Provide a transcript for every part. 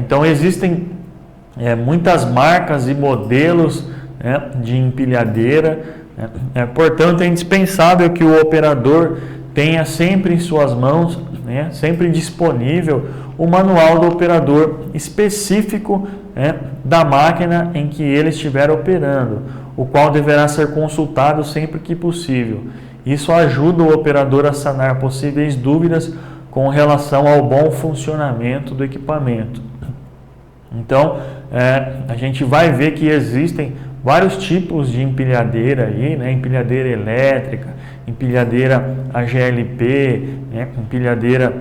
Então existem muitas marcas e modelos, né, de empilhadeira, né? Portanto, é indispensável que o operador tenha sempre em suas mãos, né, sempre disponível, o manual do operador específico, né, da máquina em que ele estiver operando, o qual deverá ser consultado sempre que possível. Isso ajuda o operador a sanar possíveis dúvidas com relação ao bom funcionamento do equipamento. Então, a gente vai ver que existem vários tipos de empilhadeira aí, né? Empilhadeira elétrica, empilhadeira AGLP, né? Empilhadeira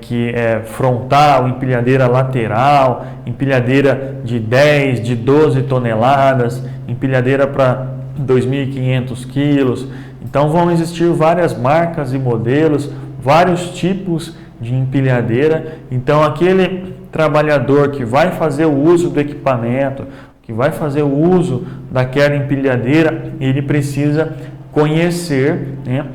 que é frontal, empilhadeira lateral, empilhadeira de 10, de 12 toneladas, empilhadeira para 2.500 quilos. Então vão existir várias marcas e modelos, vários tipos de empilhadeira. Então aquele trabalhador que vai fazer o uso do equipamento, que vai fazer o uso daquela empilhadeira, ele precisa conhecer, né,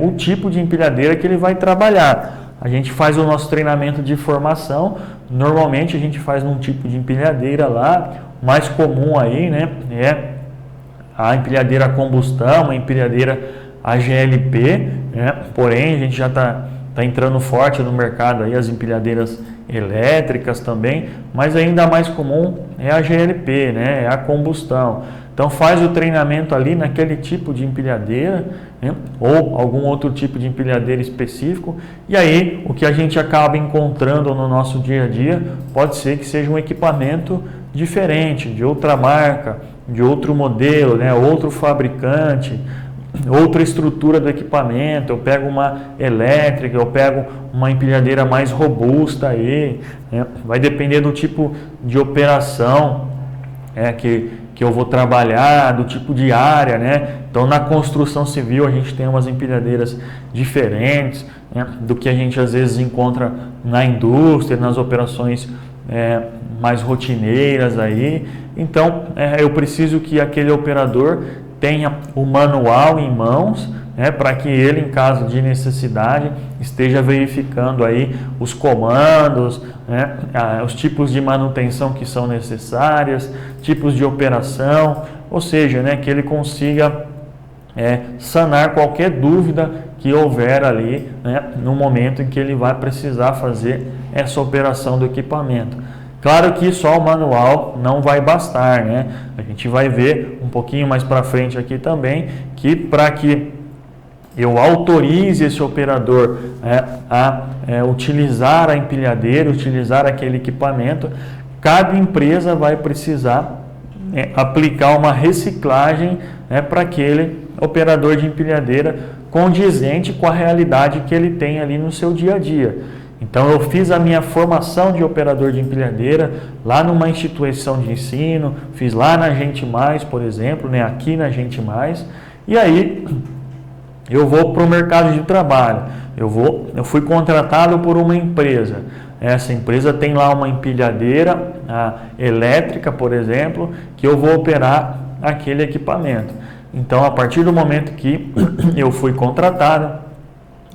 o tipo de empilhadeira que ele vai trabalhar. A gente faz o nosso treinamento de formação, normalmente a gente faz num tipo de empilhadeira lá, mais comum aí, né, é a empilhadeira a combustão, a empilhadeira AGLP, né, porém a gente já está entrando forte no mercado aí as empilhadeiras elétricas também, mas ainda mais comum é a GLP, né, é a combustão. Então faz o treinamento ali naquele tipo de empilhadeira, né, ou algum outro tipo de empilhadeira específico, e aí o que a gente acaba encontrando no nosso dia a dia pode ser que seja um equipamento diferente, de outra marca, de outro modelo, né, outro fabricante, outra estrutura do equipamento. Eu pego uma elétrica, eu pego uma empilhadeira mais robusta aí, né? Vai depender do tipo de operação que eu vou trabalhar, do tipo de área, né? Então na construção civil a gente tem umas empilhadeiras diferentes, né, do que a gente às vezes encontra na indústria, nas operações mais rotineiras aí. Então eu preciso que aquele operador tenha o manual em mãos, né, para que ele, em caso de necessidade, esteja verificando aí os comandos, né, os tipos de manutenção que são necessárias, tipos de operação, ou seja, né, que ele consiga sanar qualquer dúvida que houver ali, né, no momento em que ele vai precisar fazer essa operação do equipamento. Claro que só o manual não vai bastar, né? A gente vai ver um pouquinho mais para frente aqui também que para que eu autorize esse operador a utilizar a empilhadeira, utilizar aquele equipamento, cada empresa vai precisar aplicar uma reciclagem para aquele operador de empilhadeira condizente com a realidade que ele tem ali no seu dia a dia. Então eu fiz a minha formação de operador de empilhadeira lá numa instituição de ensino, fiz lá na Gente Mais, por exemplo, né, aqui na Gente Mais, e aí eu vou para o mercado de trabalho, eu fui contratado por uma empresa, essa empresa tem lá uma empilhadeira elétrica, por exemplo, que eu vou operar aquele equipamento. Então a partir do momento que eu fui contratado,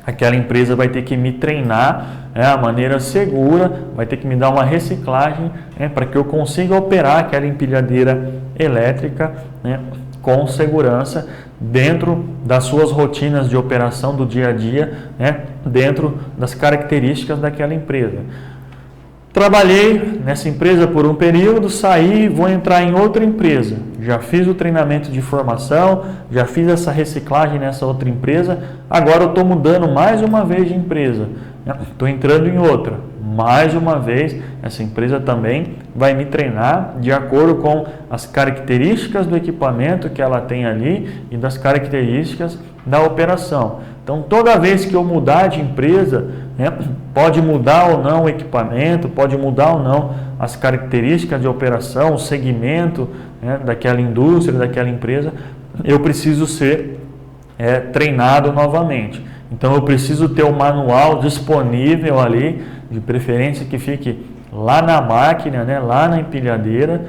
aquela empresa vai ter que me treinar a maneira segura, vai ter que me dar uma reciclagem para que eu consiga operar aquela empilhadeira elétrica, né, com segurança dentro das suas rotinas de operação do dia a dia, né, dentro das características daquela empresa. Trabalhei nessa empresa por um período, saí e vou entrar em outra empresa. Já fiz o treinamento de formação, já fiz essa reciclagem nessa outra empresa, agora eu estou mudando mais uma vez de empresa, estou entrando em outra. Mais uma vez, essa empresa também vai me treinar de acordo com as características do equipamento que ela tem ali e das características da operação. Então, toda vez que eu mudar de empresa, pode mudar ou não o equipamento, pode mudar ou não as características de operação, o segmento daquela indústria, daquela empresa, eu preciso ser treinado novamente. Então eu preciso ter o manual disponível ali, de preferência que fique lá na máquina, lá na empilhadeira,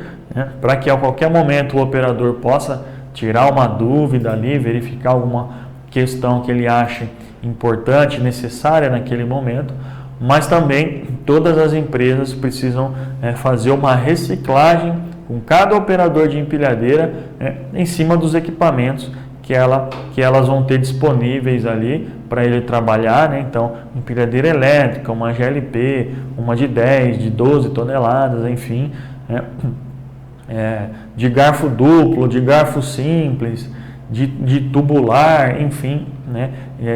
para que a qualquer momento o operador possa tirar uma dúvida ali, verificar alguma questão que ele ache importante, necessária naquele momento. mas também todas as empresas precisam fazer uma reciclagem com cada operador de empilhadeira em cima dos equipamentos que elas vão ter disponíveis ali para ele trabalhar, né? Então, empilhadeira elétrica, uma GLP, uma de 10, de 12 toneladas, enfim, de garfo duplo, de garfo simples, de tubular, enfim, né?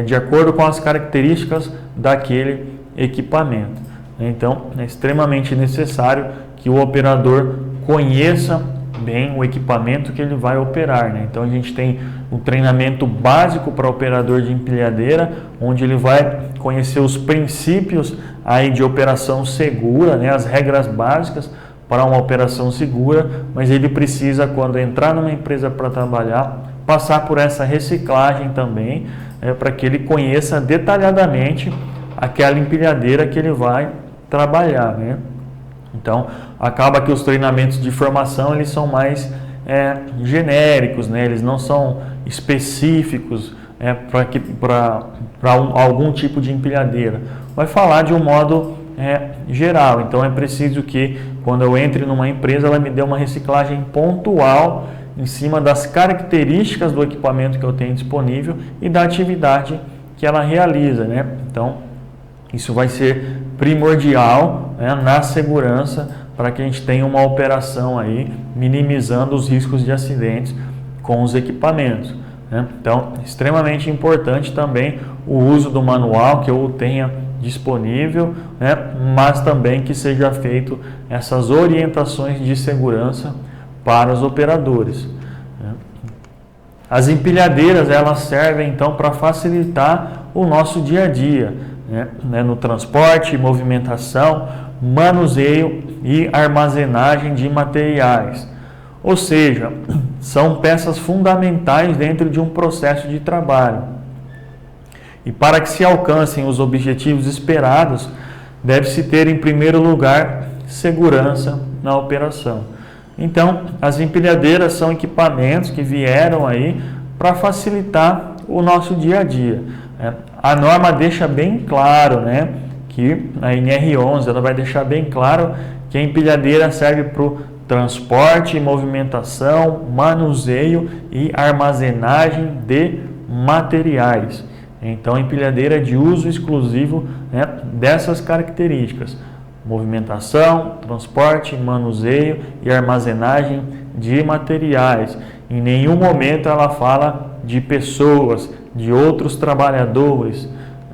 De acordo com as características daquele equipamento. Então, é extremamente necessário que o operador conheça bem o equipamento que ele vai operar, né? Então, a gente tem um treinamento básico para operador de empilhadeira, onde ele vai conhecer os princípios aí de operação segura, né? As regras básicas para uma operação segura, mas ele precisa, quando entrar numa empresa para trabalhar, passar por essa reciclagem também, para que ele conheça detalhadamente aquela empilhadeira que ele vai trabalhar, né? Então, acaba que os treinamentos de formação eles são mais genéricos, né? Eles não são específicos para algum tipo de empilhadeira. Vai falar de um modo geral. Então, é preciso que, quando eu entre numa empresa, ela me dê uma reciclagem pontual em cima das características do equipamento que eu tenho disponível e da atividade que ela realiza, né? Então, isso vai ser primordial, né, na segurança, para que a gente tenha uma operação aí minimizando os riscos de acidentes com os equipamentos, né? Então, extremamente importante também o uso do manual, que eu o tenha disponível, né, mas também que seja feito essas orientações de segurança para os operadores, né? As empilhadeiras elas servem então para facilitar o nosso dia a dia, né, no transporte, movimentação, manuseio e armazenagem de materiais. Ou seja, são peças fundamentais dentro de um processo de trabalho. E para que se alcancem os objetivos esperados, deve-se ter em primeiro lugar segurança na operação. Então, as empilhadeiras são equipamentos que vieram aí para facilitar o nosso dia a dia. A norma deixa bem claro, né, que a NR11 ela vai deixar bem claro que a empilhadeira serve para o transporte, movimentação, manuseio e armazenagem de materiais. Então, a empilhadeira é de uso exclusivo, né, dessas características: movimentação, transporte, manuseio e armazenagem de materiais. Em nenhum momento ela fala de pessoas, de outros trabalhadores.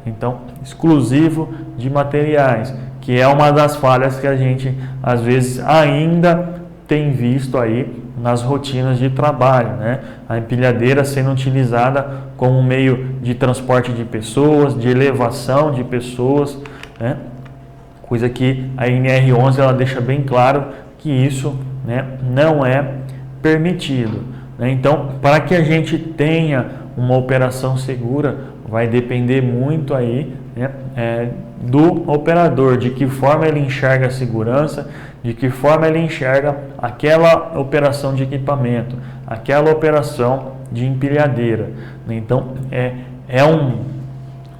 Então, exclusivo de materiais, que é uma das falhas que a gente às vezes ainda tem visto aí nas rotinas de trabalho, né? A empilhadeira sendo utilizada como meio de transporte de pessoas, de elevação de pessoas, né? Coisa que a NR11 ela deixa bem claro que isso, né, não é permitido, né? Então, para que a gente tenha uma operação segura, vai depender muito aí, né, do operador, de que forma ele enxerga a segurança, de que forma ele enxerga aquela operação de equipamento, aquela operação de empilhadeira. Então, é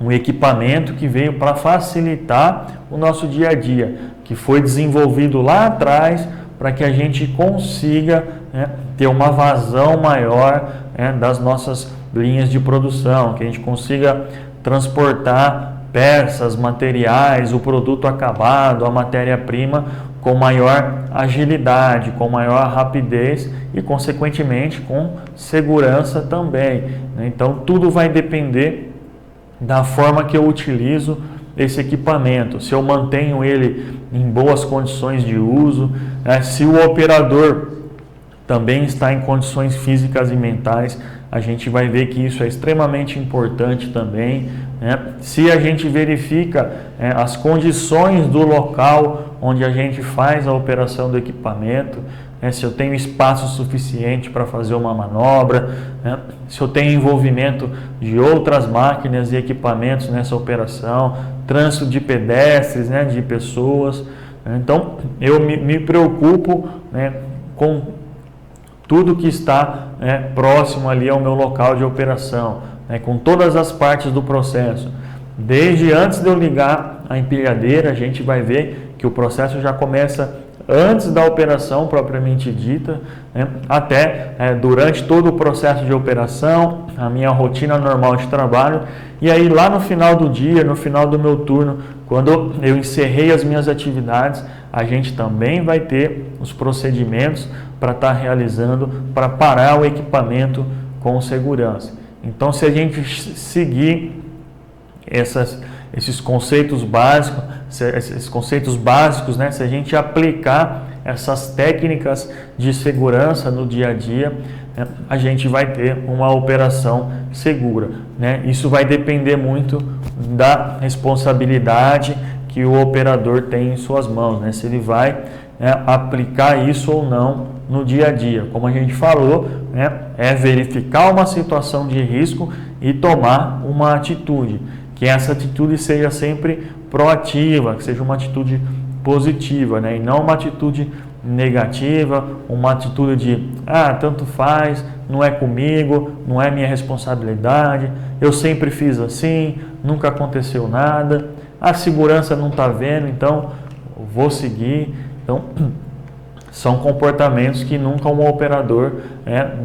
um equipamento que veio para facilitar o nosso dia a dia, que foi desenvolvido lá atrás para que a gente consiga, né, ter uma vazão maior, né, das nossas linhas de produção, que a gente consiga transportar peças, materiais, o produto acabado, a matéria-prima com maior agilidade, com maior rapidez e, consequentemente, com segurança também, né? Então, tudo vai depender da forma que eu utilizo esse equipamento, se eu mantenho ele em boas condições de uso, né? Se o operador também está em condições físicas e mentais, a gente vai ver que isso é extremamente importante também, né? Se a gente verifica as condições do local onde a gente faz a operação do equipamento, né? Se eu tenho espaço suficiente para fazer uma manobra, né? Se eu tenho envolvimento de outras máquinas e equipamentos nessa operação, trânsito de pedestres, né? De pessoas. Então, eu me preocupo, né? Com tudo que está, né, próximo ali ao meu local de operação, né, com todas as partes do processo, desde antes de eu ligar a empilhadeira, a gente vai ver que o processo já começa antes da operação propriamente dita, né, até durante todo o processo de operação, a minha rotina normal de trabalho, e aí lá no final do dia, no final do meu turno, quando eu encerrei as minhas atividades, a gente também vai ter os procedimentos para estar realizando, para parar o equipamento com segurança. Então, se a gente seguir esses conceitos básicos, né, se a gente aplicar essas técnicas de segurança no dia a dia, né, a gente vai ter uma operação segura, né? Isso vai depender muito da responsabilidade que o operador tem em suas mãos, né? Se ele vai aplicar isso ou não no dia a dia. Como a gente falou, né, é verificar uma situação de risco e tomar uma atitude. Que essa atitude seja sempre proativa, que seja uma atitude positiva, né? E não uma atitude negativa, uma atitude de tanto faz, não é comigo, não é minha responsabilidade, eu sempre fiz assim, nunca aconteceu nada, a segurança não está vendo, então vou seguir. Então, são comportamentos que nunca um operador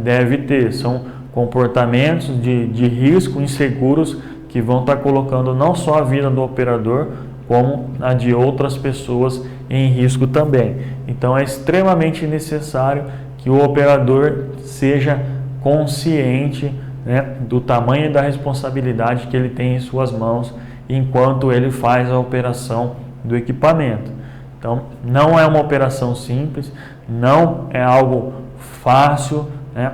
deve ter, são comportamentos de risco, inseguros, que vão estar colocando não só a vida do operador, como a de outras pessoas em risco também. Então é extremamente necessário que o operador seja consciente, né, do tamanho e da responsabilidade que ele tem em suas mãos enquanto ele faz a operação do equipamento. Então não é uma operação simples, não é algo fácil, né?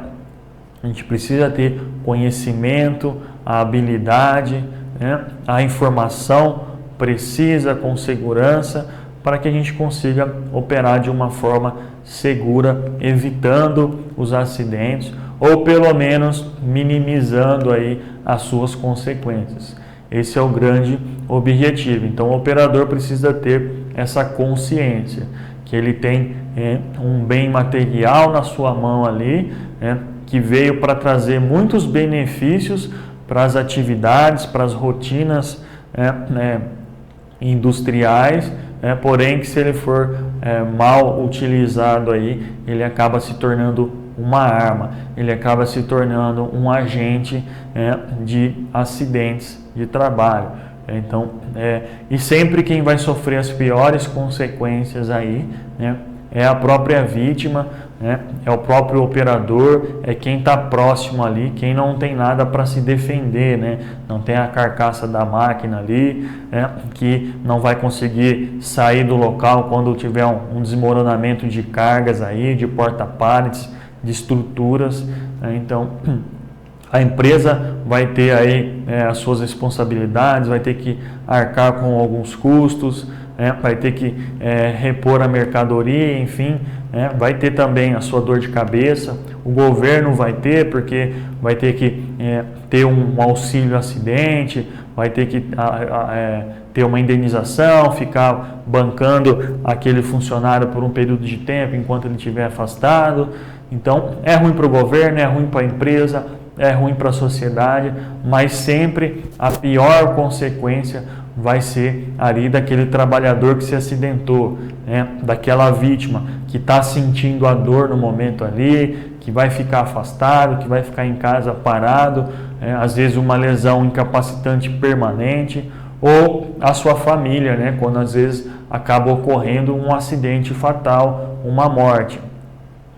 A gente precisa ter conhecimento, a habilidade, né, a informação precisa, com segurança, para que a gente consiga operar de uma forma segura, evitando os acidentes ou pelo menos minimizando aí as suas consequências. Esse é o grande objetivo. Então o operador precisa ter essa consciência que ele tem um bem material na sua mão ali, que veio para trazer muitos benefícios para as atividades, para as rotinas industriais, porém que se ele for mal utilizado aí, ele acaba se tornando uma arma, ele acaba se tornando um agente de acidentes de trabalho. Então, e sempre quem vai sofrer as piores consequências aí, né, é a própria vítima, né, é o próprio operador, é quem está próximo ali, quem não tem nada para se defender, né, não tem a carcaça da máquina ali, né, que não vai conseguir sair do local quando tiver um desmoronamento de cargas aí, de porta-pallets, de estruturas, né. Então a empresa vai ter aí as suas responsabilidades, vai ter que arcar com alguns custos, vai ter que repor a mercadoria, enfim, vai ter também a sua dor de cabeça. O governo vai ter, porque vai ter que ter um auxílio acidente, vai ter que ter uma indenização, ficar bancando aquele funcionário por um período de tempo enquanto ele estiver afastado. Então é ruim para o governo, é ruim para a empresa, é ruim para a sociedade, mas sempre a pior consequência vai ser ali daquele trabalhador que se acidentou, daquela vítima que está sentindo a dor no momento ali, que vai ficar afastado, que vai ficar em casa parado, às vezes uma lesão incapacitante permanente, ou a sua família, quando às vezes acaba ocorrendo um acidente fatal, uma morte.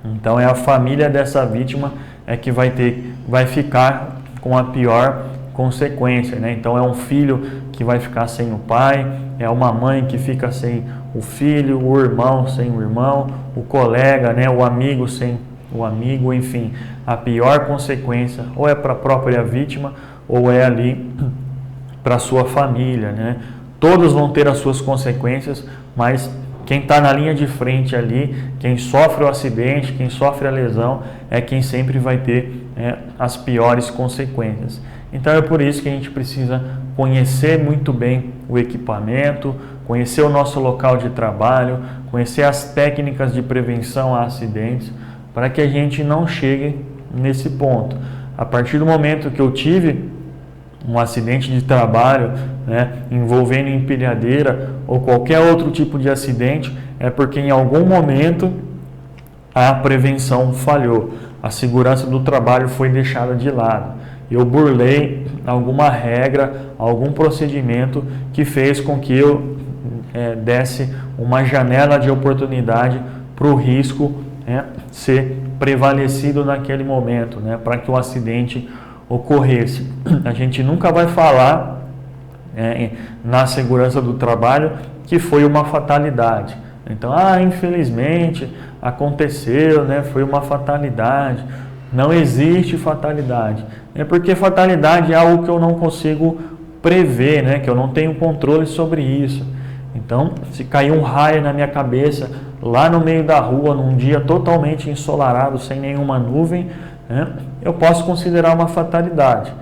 Então é a família dessa vítima que vai ficar com a pior consequência, Então é um filho que vai ficar sem o pai, é uma mãe que fica sem o filho, o irmão sem o irmão, o colega, o amigo sem o amigo, enfim, a pior consequência ou é para a própria vítima ou é ali para a sua família, Todos vão ter as suas consequências, mas quem está na linha de frente ali, quem sofre o acidente, quem sofre a lesão, é quem sempre vai ter as piores consequências. Então é por isso que a gente precisa conhecer muito bem o equipamento, conhecer o nosso local de trabalho, conhecer as técnicas de prevenção a acidentes, para que a gente não chegue nesse ponto. A partir do momento que eu tive um acidente de trabalho, né, envolvendo empilhadeira ou qualquer outro tipo de acidente, é porque em algum momento a prevenção falhou, a segurança do trabalho foi deixada de lado. Eu burlei alguma regra, algum procedimento que fez com que eu desse uma janela de oportunidade para o risco ser prevalecido naquele momento, né, para que o acidente ocorresse. A gente nunca vai falar na segurança do trabalho que foi uma fatalidade. Então, infelizmente aconteceu, né, foi uma fatalidade. Não existe fatalidade. É porque fatalidade é algo que eu não consigo prever, né, que eu não tenho controle sobre isso. Então, se cair um raio na minha cabeça lá no meio da rua, num dia totalmente ensolarado, sem nenhuma nuvem, né, eu posso considerar uma fatalidade,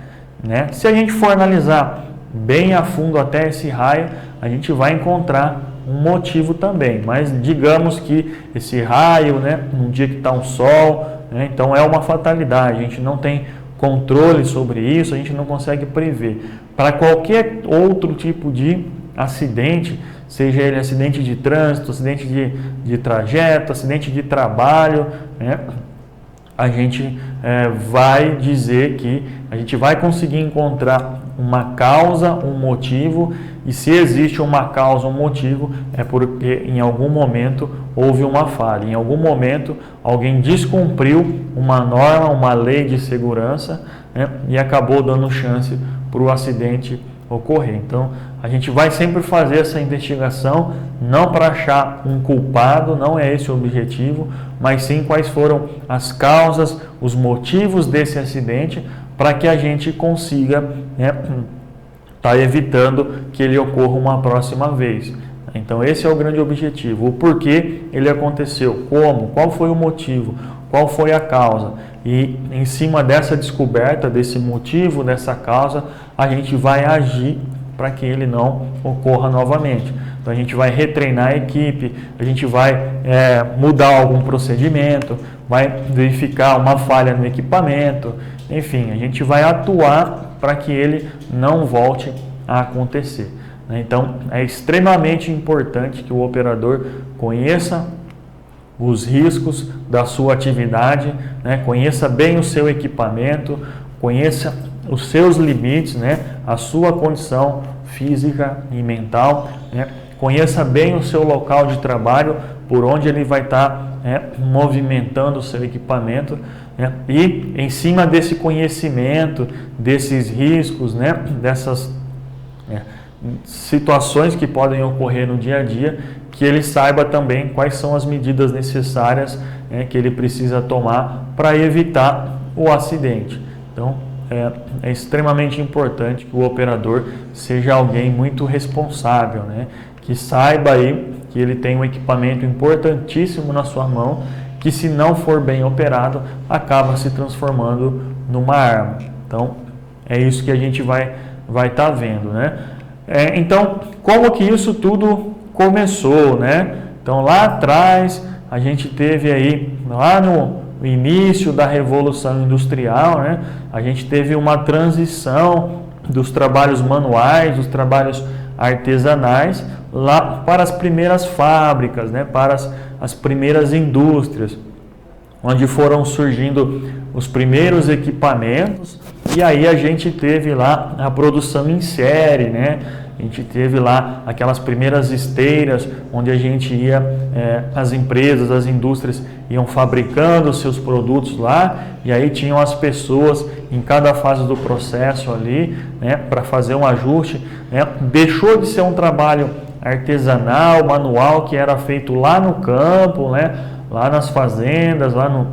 né? Se a gente for analisar bem a fundo até esse raio, a gente vai encontrar um motivo também. Mas digamos que esse raio, né, num dia que está um sol, né, então é uma fatalidade. A gente não tem controle sobre isso, a gente não consegue prever. Para qualquer outro tipo de acidente, seja ele acidente de trânsito, acidente de trajeto, acidente de trabalho, né, a gente vai dizer que a gente vai conseguir encontrar uma causa, um motivo, e se existe uma causa, um motivo, é porque em algum momento houve uma falha, em algum momento alguém descumpriu uma norma, uma lei de segurança, né, e acabou dando chance para o acidente ocorrer. Então, a gente vai sempre fazer essa investigação, não para achar um culpado, não é esse o objetivo, mas sim quais foram as causas, os motivos desse acidente, para que a gente consiga tá evitando que ele ocorra uma próxima vez. Então, esse é o grande objetivo. O porquê ele aconteceu, como, qual foi o motivo, qual foi a causa. E em cima dessa descoberta, desse motivo, dessa causa, a gente vai agir para que ele não ocorra novamente. Então a gente vai retreinar a equipe, a gente vai mudar algum procedimento, vai verificar uma falha no equipamento, enfim, a gente vai atuar para que ele não volte a acontecer. Então é extremamente importante que o operador conheça os riscos da sua atividade, né? Conheça bem o seu equipamento, conheça os seus limites, né? A sua condição física e mental, né? Conheça bem o seu local de trabalho, por onde ele vai estar movimentando o seu equipamento, né? E em cima desse conhecimento, desses riscos, né? Dessas situações que podem ocorrer no dia a dia, que ele saiba também quais são as medidas necessárias que ele precisa tomar para evitar o acidente. Então, é extremamente importante que o operador seja alguém muito responsável, né? Que saiba aí que ele tem um equipamento importantíssimo na sua mão, que se não for bem operado, acaba se transformando numa arma. Então, é isso que a gente vai estar vendo, né? Então, como que isso tudo começou, né? Então, lá atrás, a gente teve aí, lá no início da Revolução Industrial, né? A gente teve uma transição dos trabalhos manuais, dos trabalhos artesanais, lá para as primeiras fábricas, né? Para as primeiras indústrias, onde foram surgindo os primeiros equipamentos, e aí a gente teve lá a produção em série, né? A gente teve lá aquelas primeiras esteiras, onde a gente ia, as empresas, as indústrias iam fabricando os seus produtos lá, e aí tinham as pessoas em cada fase do processo ali, né, para fazer um ajuste, né? Deixou de ser um trabalho artesanal, manual, que era feito lá no campo, né, lá nas fazendas, lá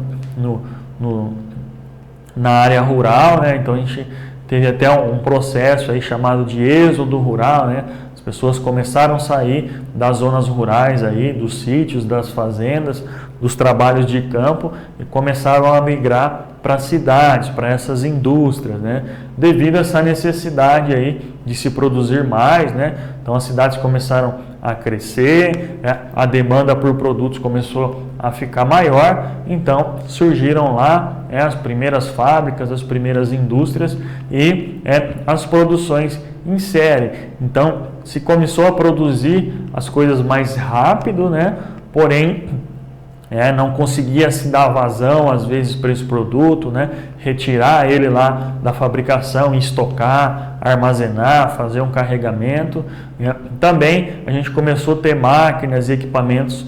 na área rural, né? Então a gente teve até um processo aí chamado de êxodo rural, né? As pessoas começaram a sair das zonas rurais aí, dos sítios, das fazendas, dos trabalhos de campo, e começaram a migrar para as cidades, para essas indústrias, né? Devido a essa necessidade aí de se produzir mais, né? Então as cidades começaram a crescer, né? A demanda por produtos começou a ficar maior, então surgiram lá as primeiras fábricas, as primeiras indústrias e as produções em série. Então se começou a produzir as coisas mais rápido, né? Porém não conseguia se dar vazão às vezes para esse produto, né? Retirar ele lá da fabricação, estocar, armazenar, fazer um carregamento, né? Também a gente começou a ter máquinas e equipamentos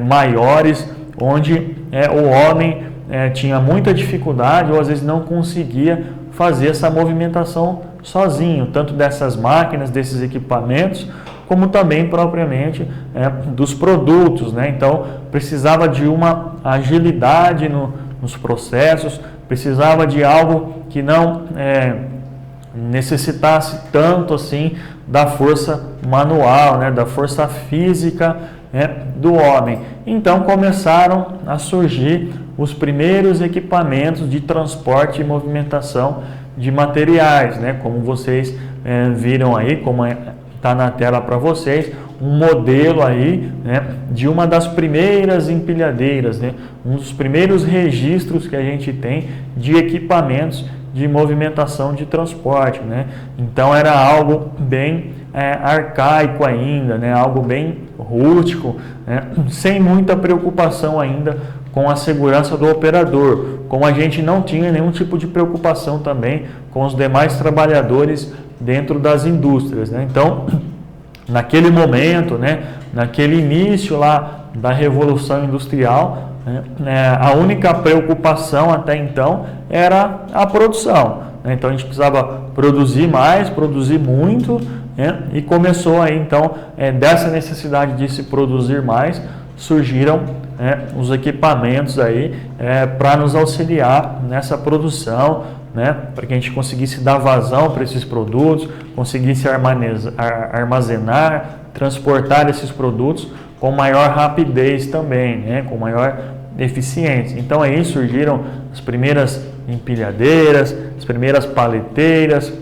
maiores, onde o homem tinha muita dificuldade ou às vezes não conseguia fazer essa movimentação sozinho, tanto dessas máquinas, desses equipamentos, como também propriamente dos produtos, né? Então precisava de uma agilidade nos processos, precisava de algo que não necessitasse tanto assim da força manual, né? Da força física do homem. Então começaram a surgir os primeiros equipamentos de transporte e movimentação de materiais, né? Como vocês viram aí, como está na tela para vocês, um modelo aí, né, de uma das primeiras empilhadeiras, né, um dos primeiros registros que a gente tem de equipamentos de movimentação de transporte, né? Então era algo bem arcaico ainda, né, algo bem rústico, né, sem muita preocupação ainda com a segurança do operador, como a gente não tinha nenhum tipo de preocupação também com os demais trabalhadores dentro das indústrias, né? Então, naquele momento, né, naquele início lá da Revolução Industrial, né, a única preocupação até então era a produção, né? Então a gente precisava produzir mais, produzir muito, né? E começou aí então dessa necessidade de se produzir mais, surgiram os equipamentos aí para nos auxiliar nessa produção, né, para que a gente conseguisse dar vazão para esses produtos, conseguisse armazenar, transportar esses produtos com maior rapidez também, né, com maior eficiência. Então aí surgiram as primeiras empilhadeiras, as primeiras paleteiras,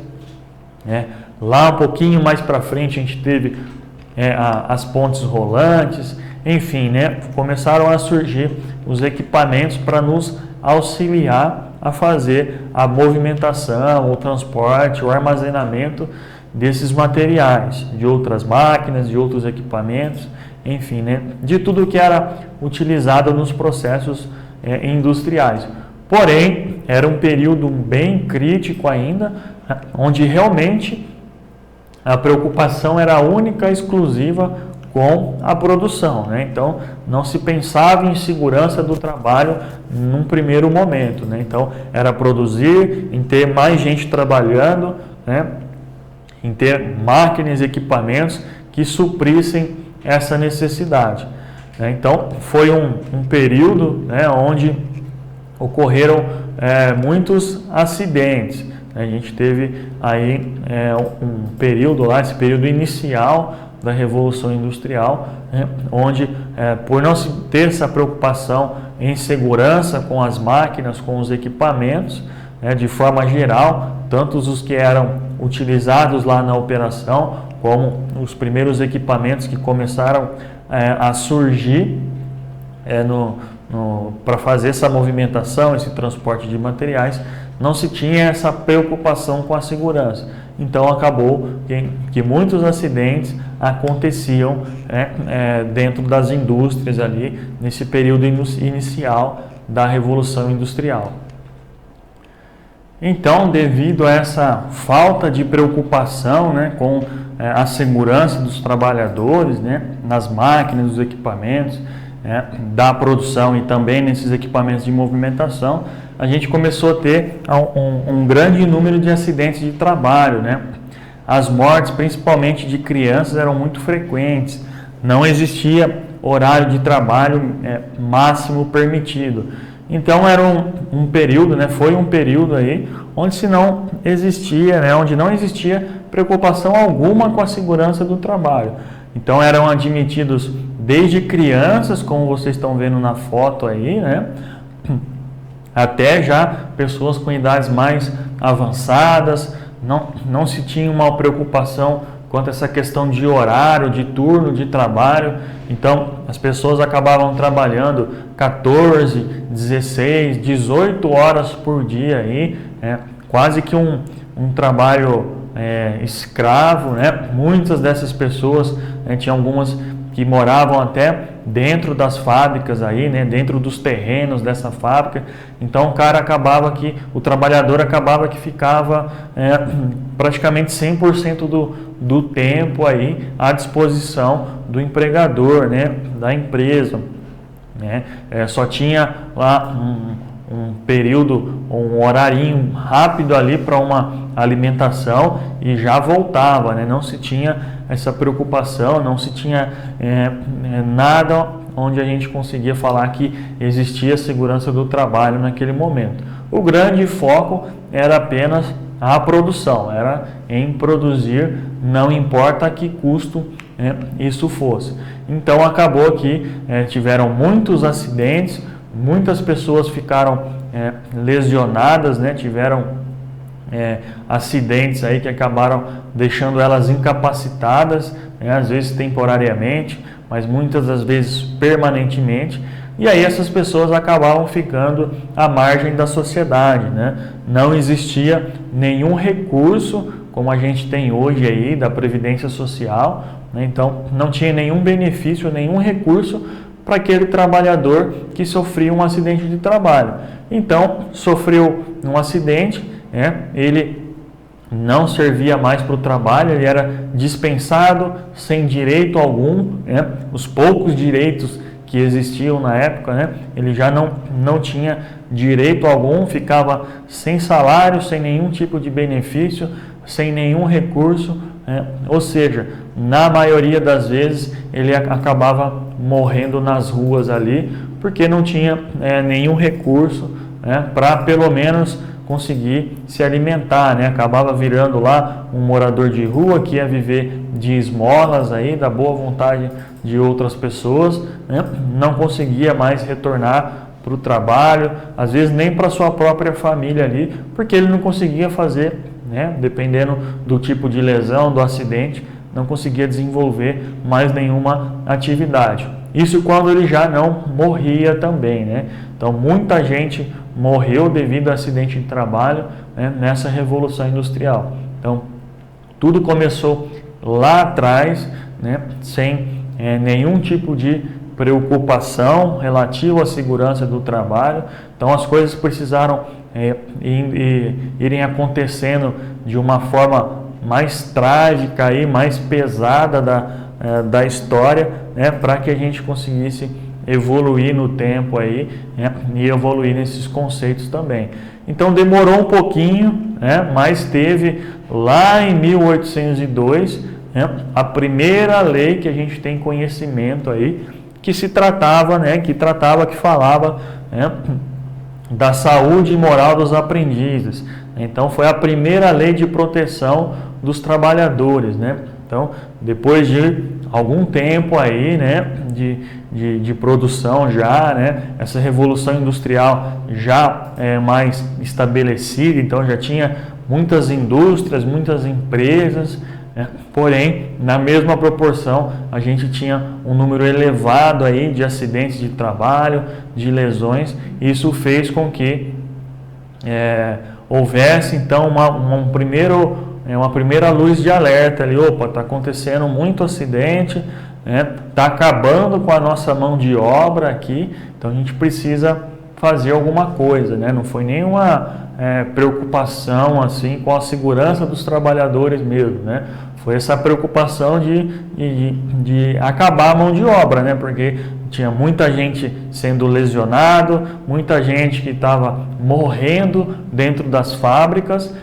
né. Lá um pouquinho mais para frente a gente teve as pontes rolantes, enfim, né, começaram a surgir os equipamentos para nos auxiliar a fazer a movimentação, o transporte, o armazenamento desses materiais, de outras máquinas, de outros equipamentos, enfim, né, de tudo que era utilizado nos processos industriais. Porém, era um período bem crítico ainda, onde realmente a preocupação era única e exclusiva com a produção, né? Então não se pensava em segurança do trabalho num primeiro momento, né? Então era produzir, em ter mais gente trabalhando, né? Em ter máquinas e equipamentos que suprissem essa necessidade, né? Então foi um período, né, onde ocorreram muitos acidentes. A gente teve aí um período lá, esse período inicial da Revolução Industrial, né, onde por não se ter essa preocupação em segurança com as máquinas, com os equipamentos, né, de forma geral, tanto os que eram utilizados lá na operação, como os primeiros equipamentos que começaram a surgir para fazer essa movimentação, esse transporte de materiais, não se tinha essa preocupação com a segurança. Então acabou que muitos acidentes aconteciam dentro das indústrias ali, nesse período inicial da Revolução Industrial. Então, devido a essa falta de preocupação, né, com a segurança dos trabalhadores, né, nas máquinas, nos equipamentos, da produção e também nesses equipamentos de movimentação, a gente começou a ter um grande número de acidentes de trabalho, né? As mortes, principalmente de crianças, eram muito frequentes. Não existia horário de trabalho máximo permitido. Então era um período, né? Foi um período aí onde não existia preocupação alguma com a segurança do trabalho. Então eram admitidos desde crianças, como vocês estão vendo na foto aí, né, até já pessoas com idades mais avançadas. Não se tinha uma preocupação quanto a essa questão de horário, de turno de trabalho. Então, as pessoas acabavam trabalhando 14, 16, 18 horas por dia aí, quase que um trabalho escravo, né? Muitas dessas pessoas, tinha algumas que moravam até dentro das fábricas aí, né, dentro dos terrenos dessa fábrica. Então o trabalhador acabava que ficava praticamente 100% do tempo aí à disposição do empregador, né, da empresa, né. Só tinha lá um período, um horarinho rápido ali para uma alimentação e já voltava, né? Não se tinha essa preocupação, não se tinha nada onde a gente conseguia falar que existia segurança do trabalho naquele momento. O grande foco era apenas a produção, era em produzir, não importa a que custo isso fosse. Então acabou que tiveram muitos acidentes, muitas pessoas ficaram lesionadas, né? Tiveram acidentes aí que acabaram deixando elas incapacitadas, né? Às vezes temporariamente, mas muitas das vezes permanentemente. E aí essas pessoas acabavam ficando à margem da sociedade, né? Não existia nenhum recurso como a gente tem hoje aí da Previdência Social, né? Então não tinha nenhum benefício, nenhum recurso para aquele trabalhador que sofria um acidente de trabalho. Então, sofreu um acidente, ele não servia mais para o trabalho, ele era dispensado sem direito algum, os poucos direitos que existiam na época, ele já não tinha direito algum, ficava sem salário, sem nenhum tipo de benefício, sem nenhum recurso, ou seja, na maioria das vezes ele acabava morrendo nas ruas ali, porque não tinha nenhum recurso para pelo menos conseguir se alimentar, acabava virando lá um morador de rua que ia viver de esmolas aí, da boa vontade de outras pessoas, não conseguia mais retornar para o trabalho, às vezes nem para sua própria família ali, porque ele não conseguia fazer, dependendo do tipo de lesão, do acidente, não conseguia desenvolver mais nenhuma atividade. Isso quando ele já não morria também, Então muita gente morreu devido a acidente de trabalho, nessa Revolução Industrial. Então tudo começou lá atrás, sem nenhum tipo de preocupação relativa à segurança do trabalho. Então as coisas precisaram irem acontecendo de uma forma mais trágica e mais pesada da história, para que a gente conseguisse evoluir no tempo aí, e evoluir nesses conceitos também. Então demorou um pouquinho, mas teve lá em 1802 a primeira lei que a gente tem conhecimento aí, que que falava da saúde moral dos aprendizes. Então foi a primeira lei de proteção dos trabalhadores, Então, depois de algum tempo aí, de produção já, essa Revolução Industrial já mais estabelecida, então já tinha muitas indústrias, muitas empresas, porém, na mesma proporção, a gente tinha um número elevado aí de acidentes de trabalho, de lesões. Isso fez com que houvesse então uma primeira luz de alerta ali, está acontecendo muito acidente, está acabando com a nossa mão de obra aqui, então a gente precisa fazer alguma coisa, Não foi nenhuma preocupação assim com a segurança dos trabalhadores mesmo, Foi essa preocupação de acabar a mão de obra, porque tinha muita gente sendo lesionado, muita gente que estava morrendo dentro das fábricas,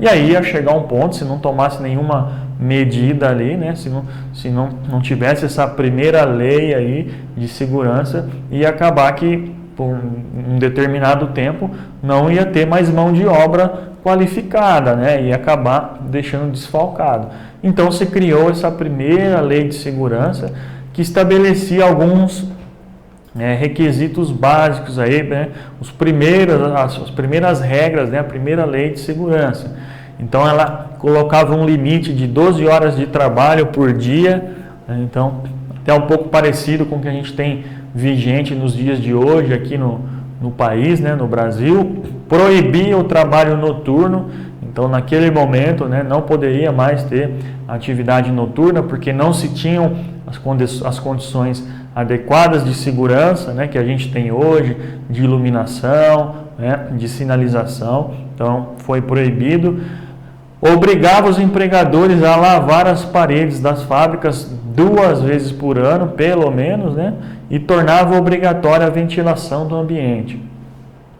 e aí ia chegar um ponto, se não tomasse nenhuma medida ali, se não tivesse essa primeira lei aí de segurança, ia acabar que por um determinado tempo não ia ter mais mão de obra qualificada, ia acabar deixando desfalcado. Então se criou essa primeira lei de segurança que estabelecia alguns requisitos básicos aí, as primeiras regras, a primeira lei de segurança. Então ela colocava um limite de 12 horas de trabalho por dia, né? Então até um pouco parecido com o que a gente tem vigente nos dias de hoje aqui no país, né, no Brasil. Proibia o trabalho noturno, então naquele momento, né, não poderia mais ter atividade noturna porque não se tinham as condições adequadas de segurança, né, que a gente tem hoje, de iluminação, né, de sinalização. Então foi proibido. Obrigava os empregadores a lavar as paredes das fábricas 2 vezes por ano, pelo menos, né, e tornava obrigatória a ventilação do ambiente.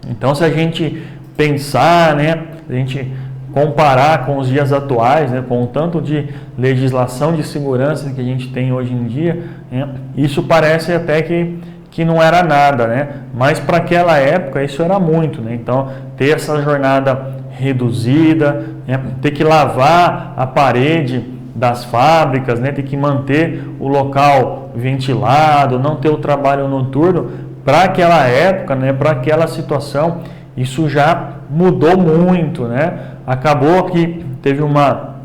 Então, se a gente pensar, né, a gente comparar com os dias atuais, né, com o tanto de legislação de segurança que a gente tem hoje em dia, né, isso parece até que não era nada, né? Mas para aquela época isso era muito, né? Então, ter essa jornada reduzida, né, ter que lavar a parede das fábricas, né, ter que manter o local ventilado, não ter o trabalho noturno, para aquela época, né, para aquela situação, isso já mudou muito, né? Acabou que teve uma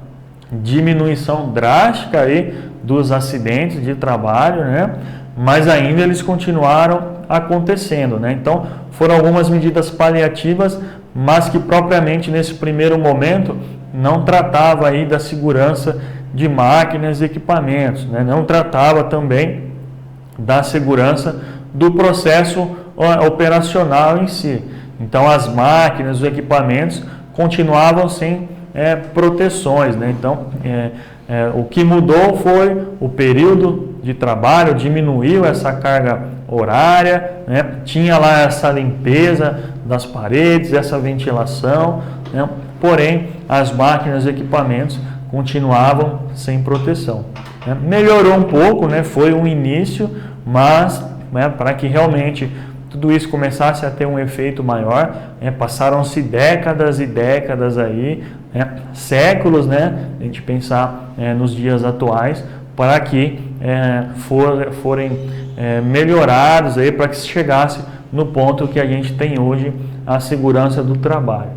diminuição drástica aí dos acidentes de trabalho, né? Mas ainda eles continuaram acontecendo, né? Então foram algumas medidas paliativas, mas que propriamente nesse primeiro momento não tratava aí da segurança de máquinas e equipamentos, né? Não tratava também da segurança do processo operacional em si. Então as máquinas, os equipamentos continuavam sem proteções, né? Então o que mudou foi o período de trabalho, diminuiu essa carga horária, né? Tinha lá essa limpeza das paredes, essa ventilação, né? Porém as máquinas e equipamentos continuavam sem proteção, né? Melhorou um pouco, né? Foi um início, mas, né, para que realmente tudo isso começasse a ter um efeito maior, né, passaram-se décadas e décadas aí, né, séculos, né, a gente pensar nos dias atuais, para que forem melhorados aí, para que se chegasse no ponto que a gente tem hoje, a segurança do trabalho.